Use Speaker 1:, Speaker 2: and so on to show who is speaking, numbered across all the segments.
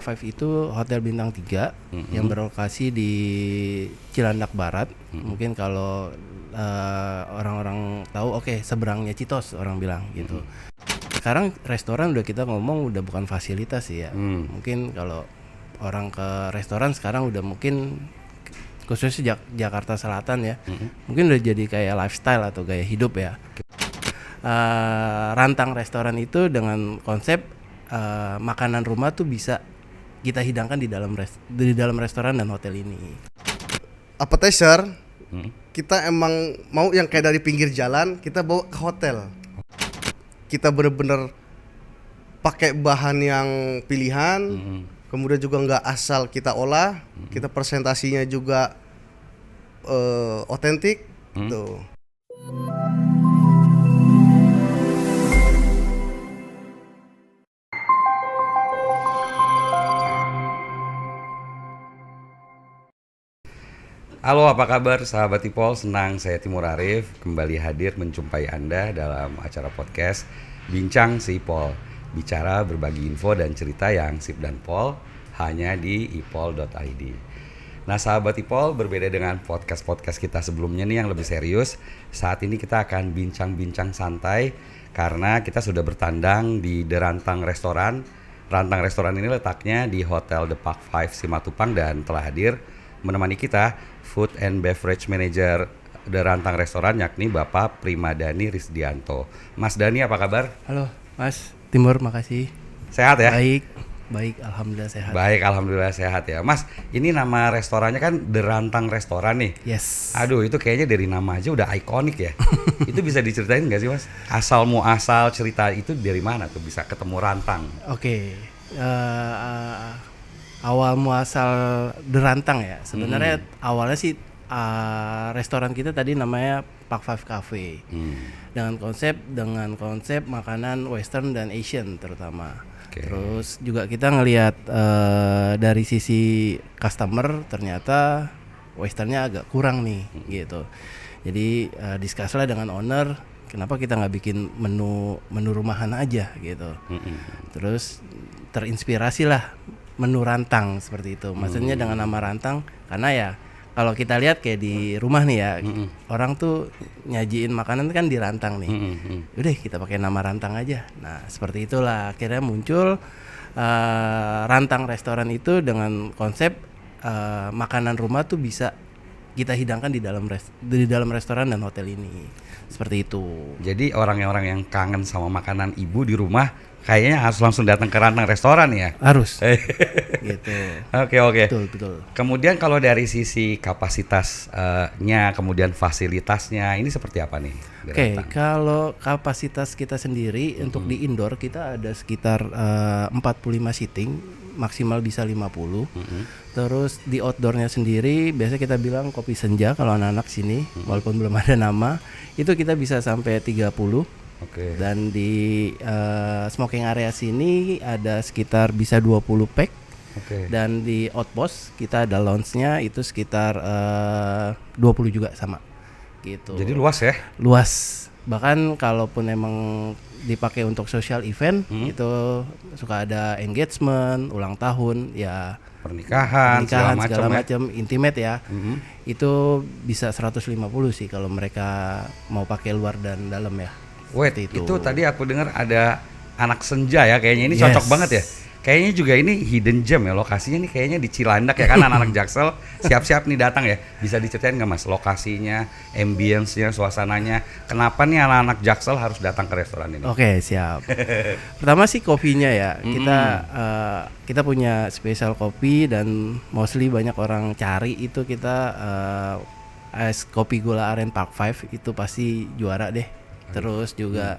Speaker 1: Five itu hotel bintang 3 yang berlokasi di Cilandak Barat. Mungkin kalau orang-orang tahu, seberangnya Citos orang bilang gitu. Sekarang restoran udah kita ngomong udah bukan fasilitas sih ya. Mungkin kalau orang ke restoran sekarang udah mungkin khususnya Jakarta Selatan ya, mungkin udah jadi kayak lifestyle atau gaya hidup ya. Rantang restoran itu dengan konsep makanan rumah tuh bisa kita hidangkan di dalam restoran dan hotel ini.
Speaker 2: Appetizer, kita emang mau yang kayak dari pinggir jalan kita bawa ke hotel. Kita bener-bener pakai bahan yang pilihan, kemudian juga nggak asal kita olah, kita presentasinya juga otentik, tuh.
Speaker 3: Halo, apa kabar sahabat Ipol? Senang saya Timur Arif kembali hadir menjumpai Anda dalam acara podcast Bincang si Ipol. Bicara berbagi info dan cerita yang sip dan pol hanya di ipol.id. Nah sahabat Ipol, berbeda dengan podcast-podcast kita sebelumnya nih yang lebih serius, saat ini kita akan bincang-bincang santai karena kita sudah bertandang di The Rantang Restoran. Rantang Restoran ini letaknya di Hotel The Park 5 Simatupang dan telah hadir menemani kita Food and Beverage Manager The Rantang Restoran, yakni Bapak Primadani Risdianto. Mas Dani, apa kabar?
Speaker 1: Halo Mas Timur, makasih.
Speaker 3: Sehat ya?
Speaker 1: Baik, alhamdulillah sehat.
Speaker 3: Baik, alhamdulillah sehat ya. Mas, ini nama restorannya kan The Rantang Restoran nih.
Speaker 1: Yes.
Speaker 3: Aduh, itu kayaknya dari nama aja udah ikonik ya. Itu bisa diceritain nggak sih Mas? Asal cerita itu dari mana tuh bisa ketemu Rantang?
Speaker 1: Oke. Awal muasal The Rantang ya. Sebenarnya awalnya sih restoran kita tadi namanya Park 5 Cafe. Dengan konsep makanan Western dan Asian terutama.
Speaker 3: Okay.
Speaker 1: Terus juga kita ngelihat dari sisi customer ternyata Westernnya agak kurang nih gitu. Jadi discuss lah dengan owner, kenapa kita nggak bikin menu rumahan aja gitu. Terus terinspirasi lah menu Rantang seperti itu. Maksudnya dengan nama Rantang karena ya kalau kita lihat kayak di rumah nih ya, orang tuh nyajiin makanan kan di Rantang nih. Udah kita pakai nama Rantang aja. Nah seperti itulah akhirnya muncul Rantang Restoran itu dengan konsep makanan rumah tuh bisa kita hidangkan di dalam restoran dan hotel ini. Seperti itu.
Speaker 3: Jadi orang-orang yang kangen sama makanan ibu di rumah kayaknya harus langsung datang ke Rantang Restoran ya?
Speaker 1: Harus. Gitu.
Speaker 3: Oke.
Speaker 1: Betul.
Speaker 3: Kemudian kalau dari sisi kapasitasnya, kemudian fasilitasnya, ini seperti apa nih?
Speaker 1: Oke, kalau kapasitas kita sendiri untuk di indoor kita ada sekitar 45 seating, maksimal bisa 50. Terus di outdoornya sendiri biasa kita bilang kopi senja kalau anak-anak sini, walaupun belum ada nama, itu kita bisa sampai 30.
Speaker 3: Oke.
Speaker 1: Dan di smoking area sini ada sekitar bisa 20 pack.
Speaker 3: Oke.
Speaker 1: Dan di outpost kita ada lounge-nya itu sekitar 20 juga sama gitu.
Speaker 3: Jadi luas ya?
Speaker 1: Luas. Bahkan kalaupun emang dipakai untuk social event itu suka ada engagement, ulang tahun, ya
Speaker 3: pernikahan
Speaker 1: segala macam intimate ya. Itu bisa 150 sih kalau mereka mau pakai luar dan dalam ya.
Speaker 3: Wait, itu tadi aku dengar ada anak senja ya, kayaknya ini cocok banget ya. Kayaknya juga ini hidden gem ya, lokasinya nih kayaknya di Cilandak ya kan. Anak-anak Jaksel siap-siap nih datang ya. Bisa diceritain nggak Mas lokasinya, ambience-nya, suasananya, kenapa nih anak-anak Jaksel harus datang ke restoran ini?
Speaker 1: Oke, siap. Pertama sih kopinya ya, kita punya spesial kopi dan mostly banyak orang cari itu kita es kopi gula aren Park 5 itu pasti juara deh. Terus juga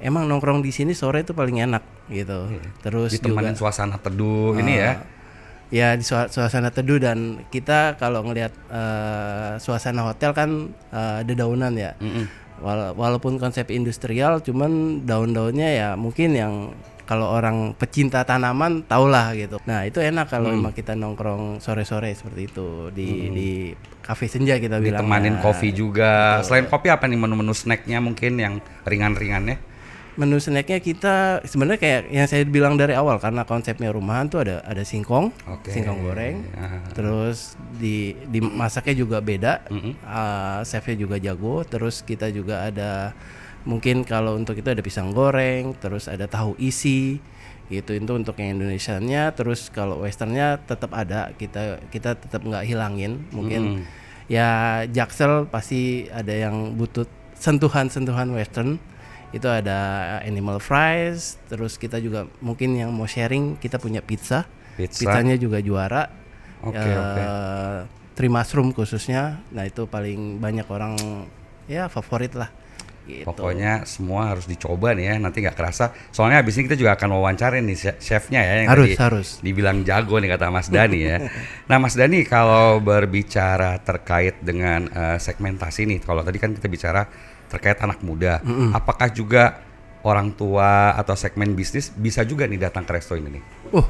Speaker 1: emang nongkrong di sini sore itu paling enak gitu. Terus
Speaker 3: ditemanin
Speaker 1: juga
Speaker 3: suasana teduh ini ya.
Speaker 1: Ya di suasana teduh dan kita kalau ngelihat suasana hotel kan dedaunan ya. Walaupun konsep industrial cuman daun-daunnya ya mungkin yang kalau orang pecinta tanaman tahulah gitu. Nah, itu enak kalau emang kita nongkrong sore-sore seperti itu di kafe senja kita bilang.
Speaker 3: Ditemanin kopi juga. Betul. Selain kopi apa nih menu-menu snacknya mungkin yang ringan-ringannya?
Speaker 1: Menu snacknya kita sebenarnya kayak yang saya bilang dari awal, karena konsepnya rumahan tuh ada singkong,
Speaker 3: Oke.
Speaker 1: singkong goreng,
Speaker 3: Ah.
Speaker 1: terus dimasaknya juga beda, chefnya juga jago, terus kita juga ada mungkin kalau untuk itu ada pisang goreng, terus ada tahu isi, gitu itu untuk yang Indonesianya, terus kalau Westernnya tetap ada, kita tetap nggak hilangin, mungkin ya Jaksel pasti ada yang butuh sentuhan-sentuhan Western. Itu ada animal fries, terus kita juga mungkin yang mau sharing kita punya pizza. Pizzanya juga juara.
Speaker 3: Oke.
Speaker 1: Three mushroom khususnya. Nah, itu paling banyak orang ya favorit lah. Gitu.
Speaker 3: Pokoknya semua harus dicoba nih ya, nanti nggak kerasa. Soalnya abis ini kita juga akan wawancarin nih chefnya ya, yang
Speaker 1: harus
Speaker 3: dibilang jago nih kata Mas Dani ya. Nah Mas Dani, kalau berbicara terkait dengan segmentasi nih, kalau tadi kan kita bicara terkait anak muda, apakah juga orang tua atau segmen bisnis bisa juga nih datang ke resto ini nih?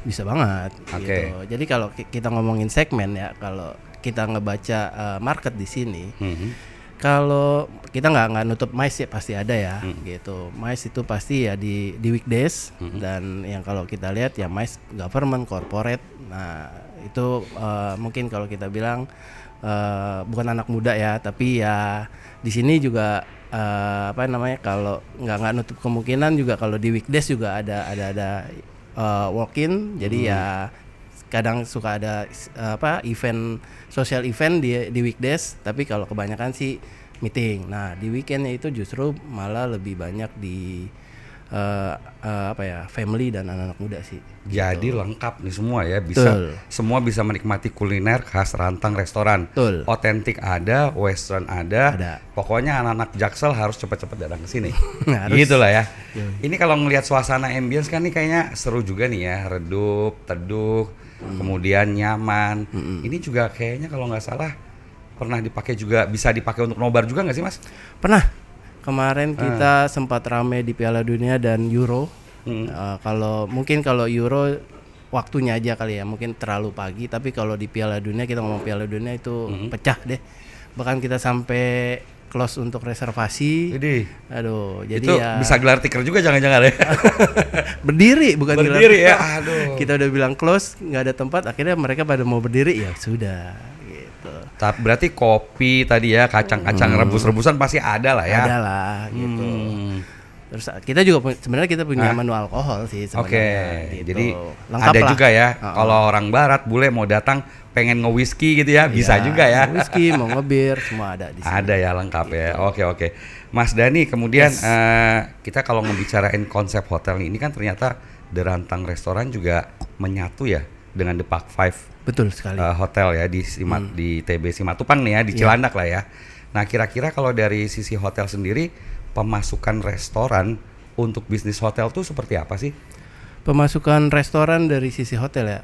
Speaker 1: Bisa banget.
Speaker 3: Oke.
Speaker 1: Gitu. Jadi kalau kita ngomongin segmen ya, kalau kita ngebaca market di sini, kalau kita nggak nutup MICE ya pasti ada ya, gitu. MICE itu pasti ya di weekdays, dan yang kalau kita lihat ya MICE government, corporate. Nah itu mungkin kalau kita bilang bukan anak muda ya, tapi ya di sini juga kalau nggak nutup kemungkinan juga kalau di weekdays juga ada walk-in, jadi ya kadang suka ada event, social event di weekdays, tapi kalau kebanyakan sih meeting. Nah di weekendnya itu justru malah lebih banyak di family dan anak-anak muda sih.
Speaker 3: Jadi
Speaker 1: gitu.
Speaker 3: lengkap nih semua ya, bisa
Speaker 1: Betul.
Speaker 3: semua bisa menikmati kuliner khas Rantang Restoran.
Speaker 1: Betul.
Speaker 3: Otentik ada, western ada. Pokoknya anak-anak Jaksel harus cepat-cepat datang ke sini.
Speaker 1: Harus.
Speaker 3: Gitu lah ya.
Speaker 1: Yoi.
Speaker 3: Ini kalau ngelihat suasana ambience kan nih kayaknya seru juga nih ya, redup, teduh, kemudian nyaman. Ini juga kayaknya kalau nggak salah pernah dipakai juga, bisa dipakai untuk nobar juga nggak sih Mas?
Speaker 1: Pernah. Kemarin kita sempat rame di Piala Dunia dan Euro. Kalau Euro waktunya aja kali ya, mungkin terlalu pagi. Tapi kalau di Piala Dunia, kita ngomong Piala Dunia itu pecah deh. Bahkan kita sampai close untuk reservasi.
Speaker 3: Jadi,
Speaker 1: aduh, jadi
Speaker 3: itu
Speaker 1: ya
Speaker 3: bisa gelar tikar juga jangan-jangan ya?
Speaker 1: berdiri bukan
Speaker 3: Berdiri
Speaker 1: gelar.
Speaker 3: ya, aduh.
Speaker 1: Kita udah bilang close, nggak ada tempat. Akhirnya mereka pada mau berdiri, ya sudah. Gitu.
Speaker 3: Tapi berarti kopi tadi ya, kacang-kacang rebus-rebusan pasti ada lah ya.
Speaker 1: Ada lah, gitu. Terus kita juga sebenarnya kita punya menu alkohol sih sebenarnya.
Speaker 3: Oke,
Speaker 1: gitu.
Speaker 3: jadi
Speaker 1: lengkap
Speaker 3: ada
Speaker 1: lah.
Speaker 3: juga ya. Kalau orang barat bule mau datang pengen nge-whisky gitu ya, bisa juga ya.
Speaker 1: Mau whisky, mau ngebir, semua ada di sini.
Speaker 3: Ada ya, lengkap ya. Oke. Mas Dani, kemudian kita kalau ngebicarain konsep hotel nih, ini kan ternyata The Rantang Restoran juga menyatu ya dengan The Park Five.
Speaker 1: Betul sekali.
Speaker 3: Hotel ya di TB Simatupang nih ya, di Cilandak lah ya. Nah, kira-kira kalau dari sisi hotel sendiri, pemasukan restoran untuk bisnis hotel tuh seperti apa sih?
Speaker 1: Pemasukan restoran dari sisi hotel ya.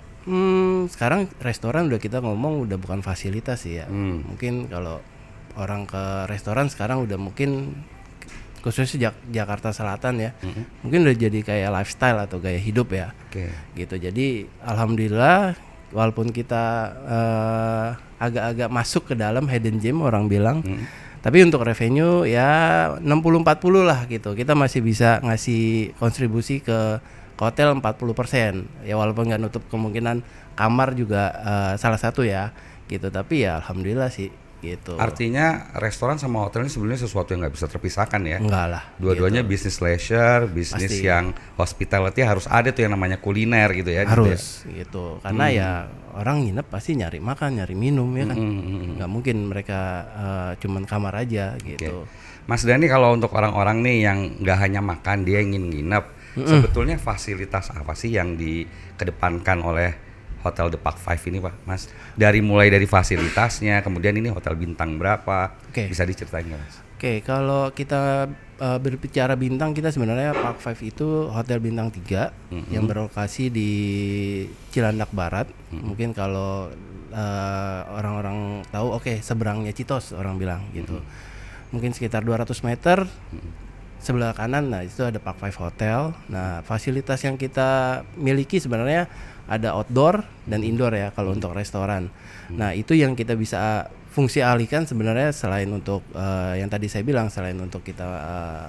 Speaker 1: Sekarang restoran udah kita ngomong udah bukan fasilitas sih ya. Mungkin kalau orang ke restoran sekarang udah mungkin khususnya Jakarta Selatan ya. Mungkin udah jadi kayak lifestyle atau gaya hidup ya.
Speaker 3: Oke.
Speaker 1: Gitu. Jadi alhamdulillah walaupun kita agak-agak masuk ke dalam hidden gem orang bilang. Tapi untuk revenue ya 60-40 lah gitu. Kita masih bisa ngasih kontribusi ke hotel 40%. Ya walaupun nggak nutup kemungkinan kamar juga salah satu ya gitu. Tapi ya alhamdulillah sih gitu.
Speaker 3: Artinya restoran sama hotel ini sebenarnya sesuatu yang nggak bisa terpisahkan ya.
Speaker 1: Enggak lah.
Speaker 3: Dua-duanya bisnis leisure, bisnis
Speaker 1: Pasti.
Speaker 3: yang hospitality harus ada tuh yang namanya kuliner gitu ya.
Speaker 1: Harus gitu. Karena ya orang nginep pasti nyari makan, nyari minum ya kan. Nggak mungkin mereka cuman kamar aja gitu.
Speaker 3: Mas Dani, kalau untuk orang-orang nih yang nggak hanya makan, dia ingin nginep, sebetulnya fasilitas apa sih yang dikedepankan oleh Hotel The Park Five ini Pak, Mas? Mulai dari fasilitasnya, kemudian ini hotel bintang berapa? Bisa diceritain nggak Mas?
Speaker 1: Oke, kalau kita berbicara bintang, kita sebenarnya Park Five itu hotel bintang 3 yang berlokasi di Cilandak Barat. Mungkin kalau orang-orang tahu, seberangnya Citos orang bilang gitu. Mungkin sekitar 200 meter sebelah kanan, nah itu ada Park Five Hotel. Nah fasilitas yang kita miliki sebenarnya ada outdoor dan indoor ya kalau untuk restoran. Nah itu yang kita bisa fungsi alihkan sebenarnya selain untuk yang tadi saya bilang, selain untuk kita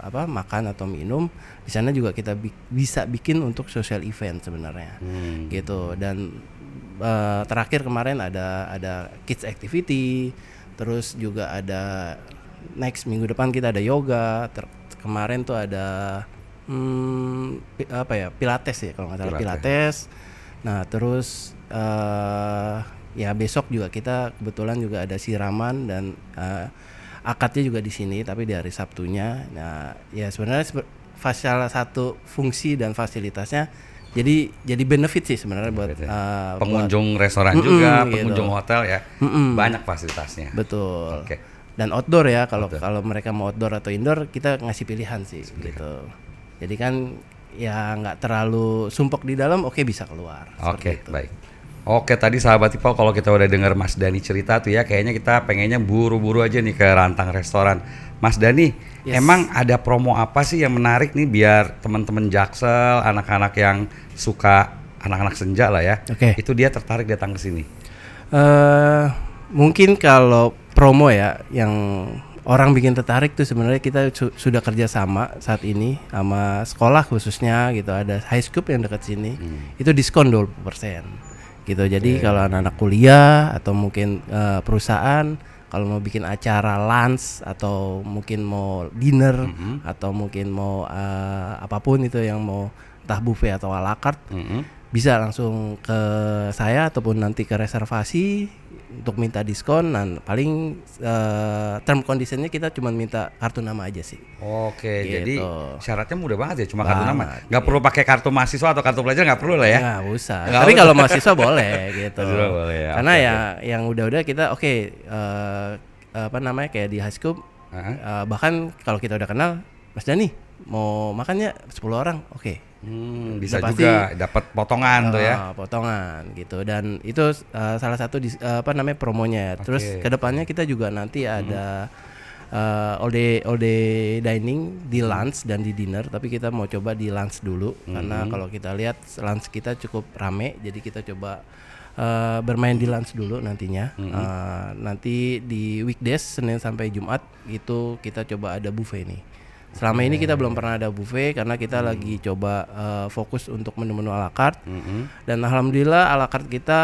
Speaker 1: makan atau minum, di sana juga kita bisa bikin untuk social event sebenarnya, gitu. Dan terakhir kemarin ada kids activity, terus juga ada next minggu depan kita ada yoga. Kemarin tuh ada Pilates ya kalau nggak salah, Pilates. Nah terus ya besok juga kita kebetulan juga ada siraman dan akadnya juga di sini tapi di hari Sabtunya. Nah ya sebenarnya salah satu fungsi dan fasilitasnya jadi benefit sih sebenarnya buat
Speaker 3: pengunjung restoran juga,
Speaker 1: gitu.
Speaker 3: pengunjung hotel ya, banyak fasilitasnya.
Speaker 1: Betul.
Speaker 3: Oke.
Speaker 1: Dan outdoor ya, kalau mereka mau outdoor atau indoor kita ngasih pilihan sih gitu. Jadi kan ya nggak terlalu sumpek di dalam, oke bisa keluar.
Speaker 3: Oke, baik. Oke, tadi sahabat Ipol kalau kita udah dengar Mas Dani cerita tuh ya, kayaknya kita pengennya buru-buru aja nih ke Rantang Restoran. Mas Dani, emang ada promo apa sih yang menarik nih biar teman-teman Jaksel, anak-anak yang suka anak-anak senja lah ya, itu dia tertarik datang ke sini?
Speaker 1: Mungkin kalau promo ya yang orang bikin tertarik tuh sebenarnya kita sudah kerjasama saat ini sama sekolah khususnya gitu, ada High Scoop yang dekat sini, itu diskon 20% gitu. Jadi kalau anak-anak kuliah atau mungkin perusahaan kalau mau bikin acara lunch atau mungkin mau dinner atau mungkin mau apapun itu yang mau entah buffet atau à la carte, bisa langsung ke saya ataupun nanti ke reservasi untuk minta diskon. Dan paling term conditionnya kita cuma minta kartu nama aja sih.
Speaker 3: Oke,
Speaker 1: gitu.
Speaker 3: jadi syaratnya mudah banget ya, cuma kartu nama. Nggak perlu pakai kartu mahasiswa atau kartu pelajar, nggak perlu lah ya.
Speaker 1: Nggak usah. Tapi kalau mahasiswa boleh gitu.
Speaker 3: Boleh, ya.
Speaker 1: Karena yang udah-udah kita kayak di High Scoop, bahkan kalau kita udah kenal, Mas Dani mau makannya 10 orang,
Speaker 3: bisa juga dapat potongan tuh ya.
Speaker 1: Potongan gitu. Dan itu salah satu promonya. Terus kedepannya kita juga nanti ada all day dining di lunch dan di dinner, tapi kita mau coba di lunch dulu karena kalau kita lihat lunch kita cukup rame, jadi kita coba bermain di lunch dulu nantinya. Nanti di weekdays Senin sampai Jumat itu kita coba ada buffet nih. Selama ini kita belum pernah ada buffet karena kita lagi coba fokus untuk menu-menu à la carte. Dan alhamdulillah à la carte kita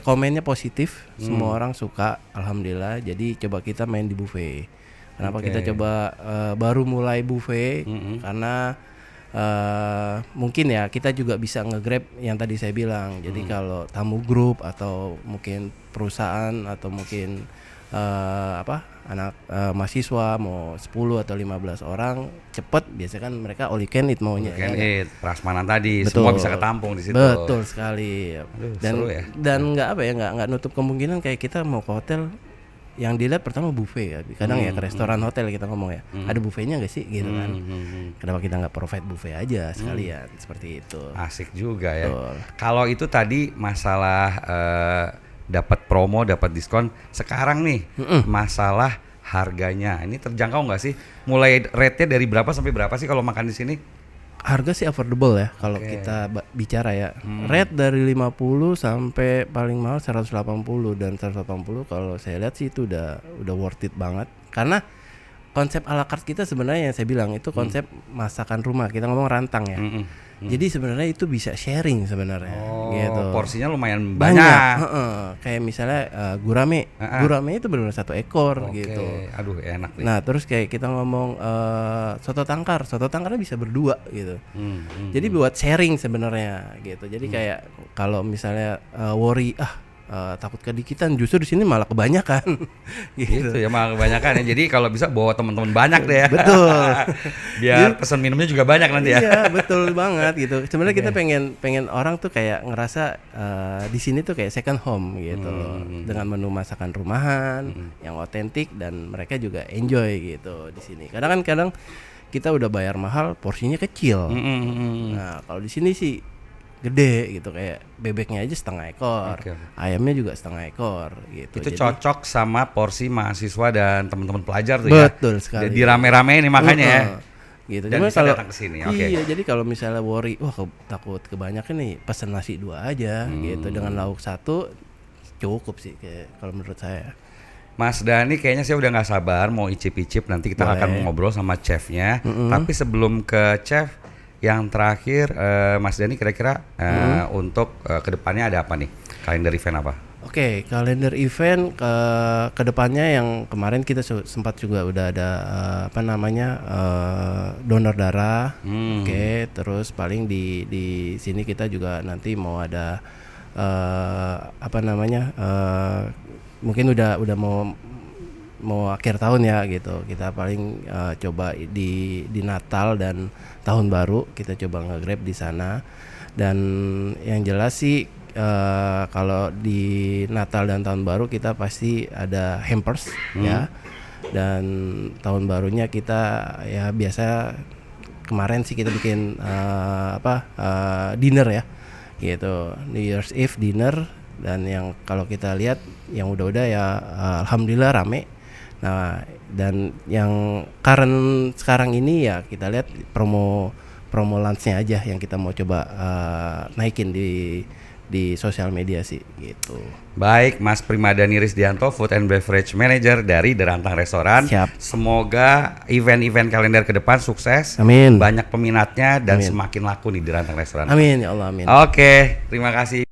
Speaker 1: komennya positif, semua orang suka alhamdulillah. Jadi coba kita main di buffet. Kenapa kita coba baru mulai buffet? Karena mungkin ya kita juga bisa nge-grab yang tadi saya bilang. Jadi kalau tamu grup atau mungkin perusahaan atau mungkin anak mahasiswa mau 10 atau 15 orang cepet, biasanya kan mereka all you can eat maunya.
Speaker 3: All you can eat, prasmanan tadi.
Speaker 1: Betul.
Speaker 3: Semua bisa ketampung di situ.
Speaker 1: Betul sekali.
Speaker 3: Seru ya.
Speaker 1: Dan nggak nutup kemungkinan kayak kita mau ke hotel yang dilihat pertama buffet ya. Kadang ya ke restoran hotel kita ngomong ya, ada buffetnya nggak sih gitu kan. Kenapa kita nggak provide buffet aja sekalian, seperti itu.
Speaker 3: Asik juga ya.
Speaker 1: Betul.
Speaker 3: Kalau itu tadi masalah dapat promo, dapat diskon. Sekarang nih masalah harganya, ini terjangkau nggak sih? Mulai rate-nya dari berapa sampai berapa sih kalau makan di sini?
Speaker 1: Harga sih affordable ya kalau kita bicara ya. Rate dari 50 sampai paling mahal 180, dan 180 kalau saya lihat sih itu udah worth it banget. Karena konsep à la carte kita sebenarnya yang saya bilang itu konsep masakan rumah. Kita ngomong rantang ya. Jadi sebenarnya itu bisa sharing sebenarnya. Gitu.
Speaker 3: Porsinya lumayan banyak.
Speaker 1: Kayak misalnya gurame. Gurame itu benar-benar 1 ekor gitu.
Speaker 3: Aduh enak nih.
Speaker 1: Nah terus kayak kita ngomong soto tangkarnya bisa berdua gitu. Jadi buat sharing sebenarnya gitu. Jadi kayak kalau misalnya worry takut kedikitan, justru di sini malah kebanyakan.
Speaker 3: Gitu ya, malah kebanyakan ya. Jadi kalau bisa bawa teman-teman banyak deh ya.
Speaker 1: Betul.
Speaker 3: Biar pesan minumnya juga banyak nanti ya.
Speaker 1: Iya betul banget gitu. Sebenarnya kita pengen orang tuh kayak ngerasa di sini tuh kayak second home gitu, dengan menu masakan rumahan yang otentik dan mereka juga enjoy gitu di sini. Kadang kita udah bayar mahal, porsinya kecil. Nah kalau di sini sih gede gitu, kayak bebeknya aja setengah ekor,
Speaker 3: Oke.
Speaker 1: ayamnya juga setengah ekor gitu.
Speaker 3: Itu
Speaker 1: Jadi,
Speaker 3: cocok sama porsi mahasiswa dan teman-teman pelajar tuh
Speaker 1: betul
Speaker 3: ya.
Speaker 1: sekali.
Speaker 3: Jadi rame-rame ini makanya ya.
Speaker 1: Gitu.
Speaker 3: Dan
Speaker 1: Cuma
Speaker 3: bisa datang ke sini, oke.
Speaker 1: Iya, jadi kalau misalnya worry, wah takut kebanyakan nih, pesen nasi 2 aja gitu dengan lauk 1 cukup sih kayak kalau menurut saya.
Speaker 3: Mas Dani kayaknya saya udah nggak sabar mau icip-icip, nanti kita
Speaker 1: Boleh.
Speaker 3: akan ngobrol sama chefnya. Tapi sebelum ke chef, yang terakhir Mas Dani kira-kira untuk kedepannya ada apa nih? Kalender event apa?
Speaker 1: Oke, kalender event ke depannya yang kemarin kita sempat juga udah ada donor darah. Oke, terus paling di sini kita juga nanti mau ada mungkin udah mau akhir tahun ya gitu. Kita paling coba di Natal dan tahun baru kita coba nge-grab di sana. Dan yang jelas sih kalau di Natal dan tahun baru kita pasti ada hampers ya. Dan tahun barunya kita ya biasa kemarin sih kita bikin dinner ya gitu, New Year's Eve dinner. Dan yang kalau kita lihat yang udah ya alhamdulillah rame. Nah, dan yang current sekarang ini ya kita lihat promo lunchnya aja yang kita mau coba naikin di sosial media sih gitu.
Speaker 3: Baik, Mas Primadani Risdianto, Food and Beverage Manager dari The Rantang Restoran.
Speaker 1: Siap.
Speaker 3: Semoga event-event kalender ke depan sukses.
Speaker 1: Amin.
Speaker 3: Banyak peminatnya dan
Speaker 1: Amin.
Speaker 3: semakin laku nih The Rantang Restoran.
Speaker 1: Amin ya Allah, amin.
Speaker 3: Oke, terima kasih.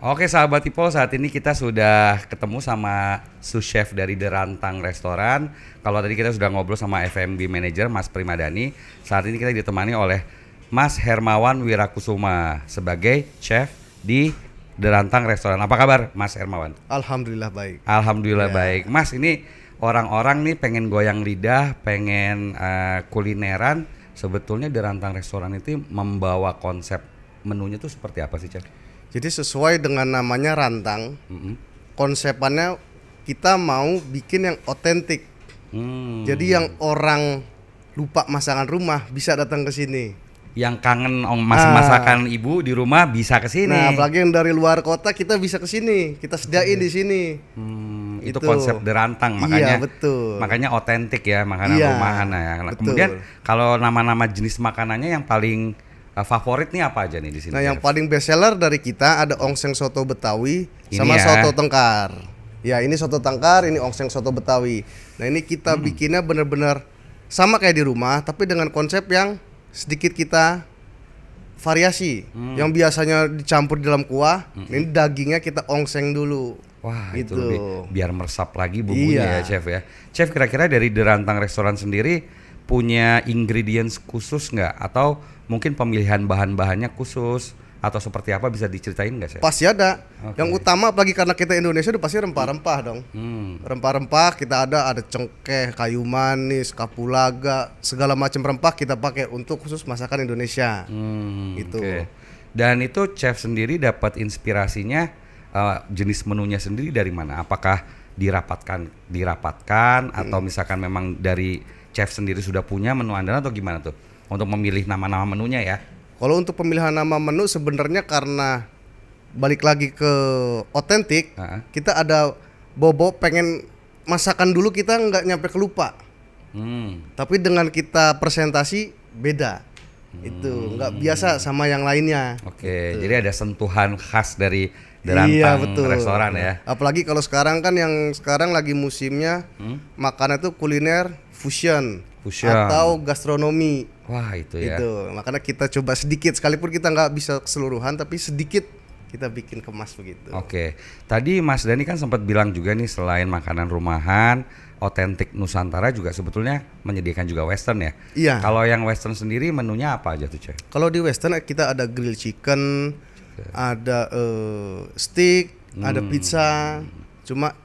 Speaker 3: Oke sahabat People, saat ini kita sudah ketemu sama sous chef dari The Rantang Restoran. Kalau tadi kita sudah ngobrol sama F&B Manager Mas Primadani, saat ini kita ditemani oleh Mas Hermawan Wirakusuma sebagai chef di The Rantang Restoran. Apa kabar Mas Hermawan?
Speaker 2: Alhamdulillah baik.
Speaker 3: Alhamdulillah baik. Mas, ini orang-orang nih pengen goyang lidah, pengen kulineran. Sebetulnya The Rantang Restoran itu membawa konsep menunya tuh seperti apa sih, Chef?
Speaker 2: Jadi sesuai dengan namanya Rantang, konsepannya kita mau bikin yang otentik. Jadi yang orang lupa masakan rumah bisa datang ke sini.
Speaker 3: yang kangen masakan ibu di rumah bisa ke sini.
Speaker 2: Nah, apalagi yang dari luar kota kita bisa ke sini, kita sediain di sini.
Speaker 3: Itu konsep derantang, makanya
Speaker 2: Iya, betul.
Speaker 3: makanya otentik ya makanan
Speaker 2: Iya,
Speaker 3: rumahan ya. Nah,
Speaker 2: betul.
Speaker 3: kemudian kalau nama-nama jenis makanannya yang paling favorit nih apa aja nih di sini?
Speaker 2: Nah, yang
Speaker 3: Chef?
Speaker 2: paling best seller dari kita ada ongseng soto Betawi
Speaker 3: Ini
Speaker 2: sama
Speaker 3: ya.
Speaker 2: soto tengkar. Ya, ini soto tengkar, ini ongseng soto Betawi. Nah, ini kita bikinnya bener-bener sama kayak di rumah, tapi dengan konsep yang sedikit kita variasi. Yang biasanya dicampur di dalam kuah, ini dagingnya kita ongseng dulu.
Speaker 3: Wah,
Speaker 2: Gitu.
Speaker 3: itu lebih biar meresap lagi bumbunya
Speaker 2: Iya.
Speaker 3: ya, Chef ya. Chef, kira-kira dari Derantang Restoran sendiri punya ingredients khusus nggak? Atau mungkin pemilihan bahan-bahannya khusus? Atau seperti apa, bisa diceritain nggak, Chef?
Speaker 2: Pasti ada.
Speaker 3: Oke.
Speaker 2: Yang utama apalagi karena kita Indonesia udah pasti rempah-rempah dong. Rempah-rempah kita ada cengkeh, kayu manis, kapulaga, segala macam rempah kita pakai untuk khusus masakan Indonesia. Itu.
Speaker 3: Oke. Dan itu Chef sendiri dapat inspirasinya jenis menunya sendiri dari mana? Apakah dirapatkan atau misalkan memang dari Chef sendiri sudah punya menu andalan atau gimana tuh untuk memilih nama-nama menunya ya?
Speaker 2: Kalau untuk pemilihan nama menu sebenarnya karena balik lagi ke otentik, kita ada bobo pengen masakan dulu kita nggak nyampe kelupa. Tapi dengan kita presentasi beda. Itu nggak biasa sama yang lainnya.
Speaker 3: Oke, jadi ada sentuhan khas dari Derantang Restoran ya.
Speaker 2: Apalagi kalau sekarang kan yang sekarang lagi musimnya makanan itu kuliner fusion. Atau gastronomi.
Speaker 3: Wah, itu ya.
Speaker 2: Itu makanya kita coba sedikit, sekalipun kita nggak bisa keseluruhan tapi sedikit kita bikin kemas begitu.
Speaker 3: Oke, tadi Mas Dani kan sempat bilang juga nih selain makanan rumahan, otentik Nusantara juga sebetulnya menyediakan juga Western ya.
Speaker 2: Iya.
Speaker 3: Kalau yang Western sendiri menunya apa aja tuh, Chef?
Speaker 2: Kalau di Western kita ada grill chicken, ada steak, ada pizza. Cuma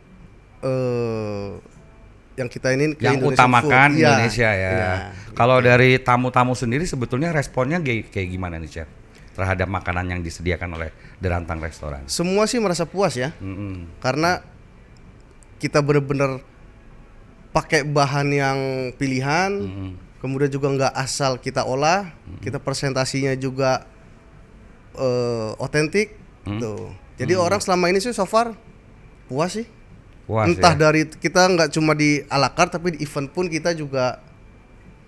Speaker 2: yang kita ini
Speaker 3: Yang
Speaker 2: Indonesian
Speaker 3: utamakan
Speaker 2: food. Iya,
Speaker 3: Indonesia ya.
Speaker 2: iya.
Speaker 3: Kalau dari tamu-tamu sendiri sebetulnya responnya kayak gimana nih, Chef? Terhadap makanan yang disediakan oleh Derantang Restoran.
Speaker 2: Semua sih merasa puas ya, karena kita benar-benar pakai bahan yang pilihan, kemudian juga nggak asal kita olah, kita presentasinya juga otentik, tuh. Jadi orang selama ini sih so far puas sih.
Speaker 3: Puas
Speaker 2: Entah
Speaker 3: ya?
Speaker 2: dari kita nggak cuma di ala carte tapi di event pun kita juga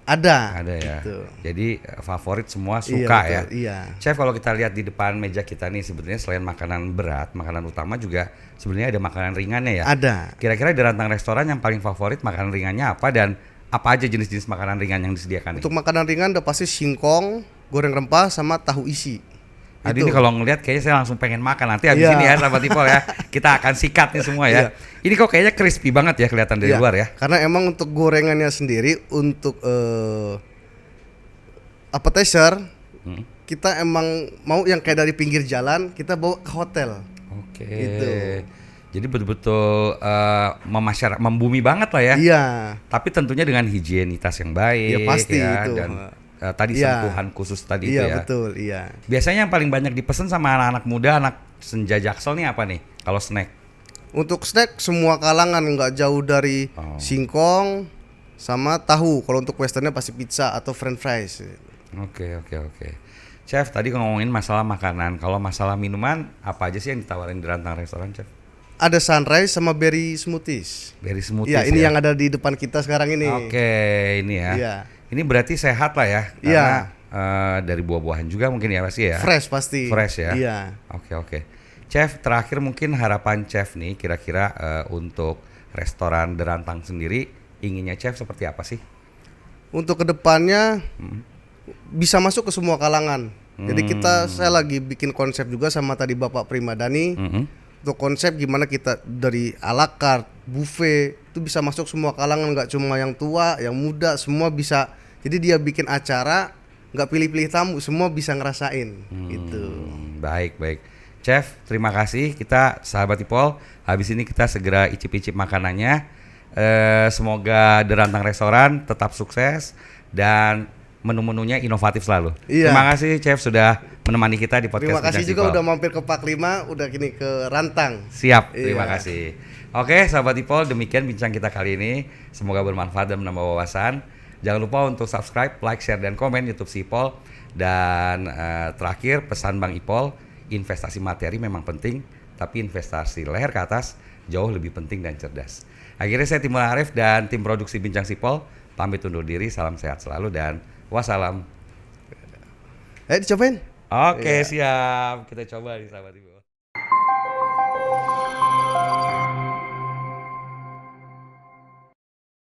Speaker 2: ada.
Speaker 3: Ada ya.
Speaker 2: Gitu.
Speaker 3: Jadi favorit semua
Speaker 2: Iya,
Speaker 3: suka
Speaker 2: betul,
Speaker 3: ya.
Speaker 2: iya.
Speaker 3: Chef, kalau kita lihat di depan meja kita nih sebetulnya selain makanan berat, makanan utama juga sebenarnya ada makanan ringannya ya.
Speaker 2: Ada.
Speaker 3: Kira-kira di Derantang Restoran yang paling favorit makanan ringannya apa dan apa aja jenis-jenis makanan ringan yang disediakan nih?
Speaker 2: Untuk makanan ringan udah pasti singkong, goreng rempah sama tahu isi.
Speaker 3: Jadi
Speaker 2: Itu.
Speaker 3: ini kalau ngelihat kayaknya saya langsung pengen makan nanti habis
Speaker 2: Iya.
Speaker 3: ini ya sahabat Ipol ya. Kita akan sikat nih semua ya. Ini kok kayaknya crispy banget ya kelihatan dari
Speaker 2: Iya,
Speaker 3: luar ya.
Speaker 2: Karena emang untuk gorengannya sendiri untuk appetizer kita emang mau yang kayak dari pinggir jalan kita bawa ke hotel.
Speaker 3: Oke.
Speaker 2: Gitu.
Speaker 3: Jadi betul-betul membumi banget lah ya.
Speaker 2: Iya.
Speaker 3: Tapi tentunya dengan higienitas yang baik
Speaker 2: Iya, pasti
Speaker 3: ya,
Speaker 2: itu.
Speaker 3: dan tadi
Speaker 2: Iya.
Speaker 3: sentuhan khusus tadi
Speaker 2: Iya
Speaker 3: itu ya.
Speaker 2: betul, iya.
Speaker 3: Biasanya yang paling banyak dipesan sama anak-anak muda, anak senja Jaksel nih apa nih? Kalau snack?
Speaker 2: Untuk snack semua kalangan nggak jauh dari singkong sama tahu. Kalau untuk westernnya pasti pizza atau french fries.
Speaker 3: Oke. Chef, tadi ngomongin masalah makanan. Kalau masalah minuman, apa aja sih yang ditawarin di Derantang Restoran, Chef?
Speaker 2: Ada sunrise sama berry smoothies.
Speaker 3: Berry smoothies
Speaker 2: Iya, ini
Speaker 3: ya?
Speaker 2: yang ada di depan kita sekarang ini.
Speaker 3: Oke, ini ya.
Speaker 2: Iya.
Speaker 3: Ini berarti sehat lah ya,
Speaker 2: Iya.
Speaker 3: karena dari buah-buahan juga mungkin ya pasti ya.
Speaker 2: Fresh pasti.
Speaker 3: Fresh ya.
Speaker 2: Iya.
Speaker 3: Oke. Chef, terakhir mungkin harapan Chef nih kira-kira untuk restoran Derantang sendiri inginnya Chef seperti apa sih?
Speaker 2: Untuk kedepannya bisa masuk ke semua kalangan. Jadi saya lagi bikin konsep juga sama tadi Bapak Primadani. Untuk konsep gimana kita dari ala carte, buffet itu bisa masuk semua kalangan, nggak cuma yang tua, yang muda, semua bisa. Jadi dia bikin acara nggak pilih-pilih tamu, semua bisa ngerasain gitu.
Speaker 3: Baik. Chef, terima kasih. Kita sahabat Ipol, habis ini kita segera icip-icip makanannya. Semoga Derantang Restoran tetap sukses dan menu-menunya inovatif selalu.
Speaker 2: Iya.
Speaker 3: Terima kasih Chef sudah menemani kita di podcast
Speaker 2: Terima kasih
Speaker 3: Bincang
Speaker 2: juga
Speaker 3: Ipol.
Speaker 2: udah mampir ke Pak 5, udah kini ke Rantang.
Speaker 3: Siap, terima
Speaker 2: Iya.
Speaker 3: kasih. Oke, sahabat Ipol, demikian bincang kita kali ini. Semoga bermanfaat dan menambah wawasan. Jangan lupa untuk subscribe, like, share, dan komen YouTube si Ipol. Dan terakhir pesan Bang Ipol, investasi materi memang penting, tapi investasi leher ke atas jauh lebih penting dan cerdas. Akhirnya saya Timur Arif dan tim produksi Bincang Sipol pamit undur diri. Salam sehat selalu dan wassalam.
Speaker 2: Dicobain.
Speaker 3: Oke, siap. Kita coba nih sahabat Ibu.